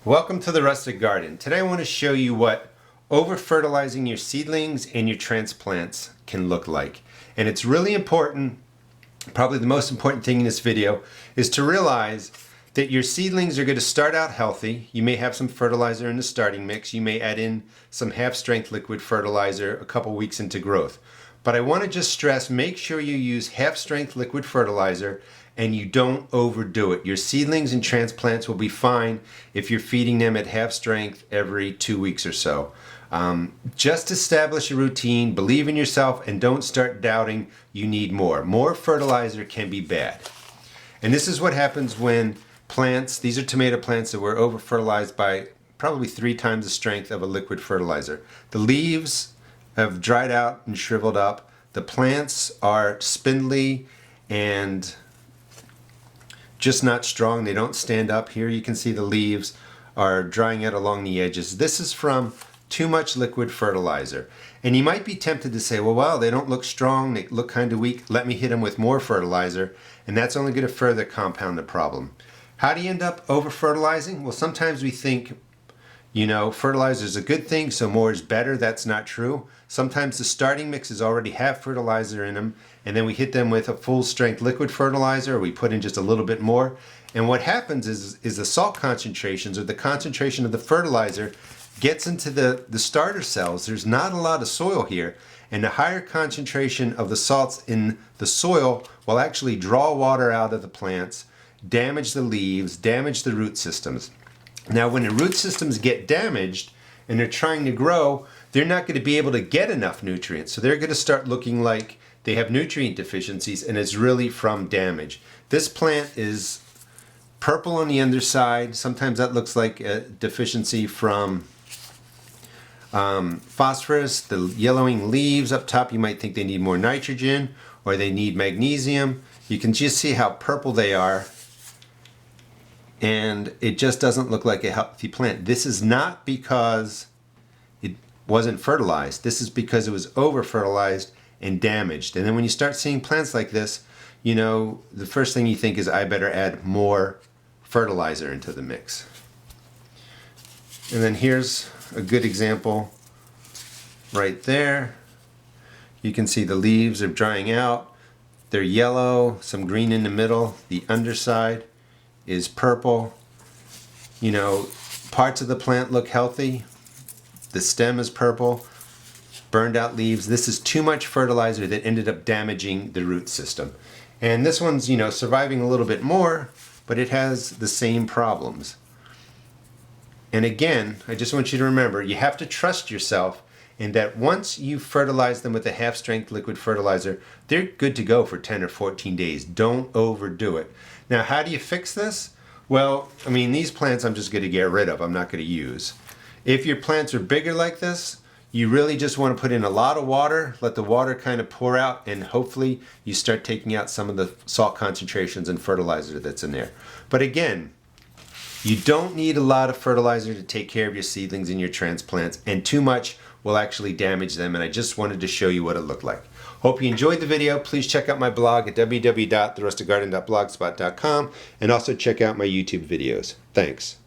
Welcome to the Rustic Garden. Today I want to show you what over-fertilizing your seedlings and your transplants can look like. And it's really important, probably the most important thing in this video, is to realize that your seedlings are going to start out healthy. You may have some fertilizer in the starting mix. You may add in some half-strength liquid fertilizer a couple weeks into growth. But I want to just stress, make sure you use half-strength liquid fertilizer and you don't overdo it. Your seedlings and transplants will be fine if you're feeding them at half strength every 2 weeks or so. Just establish a routine, believe in yourself, and don't start doubting you need more. More fertilizer can be bad. And this is what happens when plants, these are tomato plants that were over-fertilized by probably 3 times the strength of a liquid fertilizer. The leaves have dried out and shriveled up. The plants are spindly and just not strong. They don't stand up. Here you can see the leaves are drying out along the edges. This is from too much liquid fertilizer. And you might be tempted to say, well, wow, they don't look strong, they look kind of weak, let me hit them with more fertilizer, and that's only going to further compound the problem. How do you end up over-fertilizing? Well, sometimes we think, you know, fertilizer is a good thing, so more is better. That's not true. Sometimes the starting mixes already have fertilizer in them, and then we hit them with a full-strength liquid fertilizer, or we put in just a little bit more. And what happens is the salt concentrations, or the concentration of the fertilizer, gets into the starter cells. There's not a lot of soil here, and the higher concentration of the salts in the soil will actually draw water out of the plants, damage the leaves, damage the root systems. Now, when the root systems get damaged and they're trying to grow, they're not going to be able to get enough nutrients. So they're going to start looking like they have nutrient deficiencies, and it's really from damage. This plant is purple on the underside. Sometimes that looks like a deficiency from phosphorus. The yellowing leaves up top, you might think they need more nitrogen or they need magnesium. You can just see how purple they are. And it just doesn't look like a healthy plant. This is not because it wasn't fertilized. This is because it was over-fertilized and damaged. And then when you start seeing plants like this, you know, the first thing you think is, I better add more fertilizer into the mix. And then here's a good example right there. You can see the leaves are drying out. They're yellow, some green in the middle. The underside is purple. You know, parts of the plant look healthy. The stem is purple, burned out leaves. This is too much fertilizer that ended up damaging the root system. And this one's, you know, surviving a little bit more, but it has the same problems. And again, I just want you to remember, you have to trust yourself in that once you fertilize them with a half-strength liquid fertilizer, they're good to go for 10 or 14 days. Don't overdo it. Now, how do you fix this? Well, I mean, these plants I'm just going to get rid of. I'm not going to use. If your plants are bigger like this, you really just want to put in a lot of water, let the water kind of pour out, and hopefully you start taking out some of the salt concentrations and fertilizer that's in there. But again, you don't need a lot of fertilizer to take care of your seedlings and your transplants, and too much will actually damage them, and I just wanted to show you what it looked like. Hope you enjoyed the video. Please check out my blog at www.therusticgarden.blogspot.com and also check out my YouTube videos. Thanks.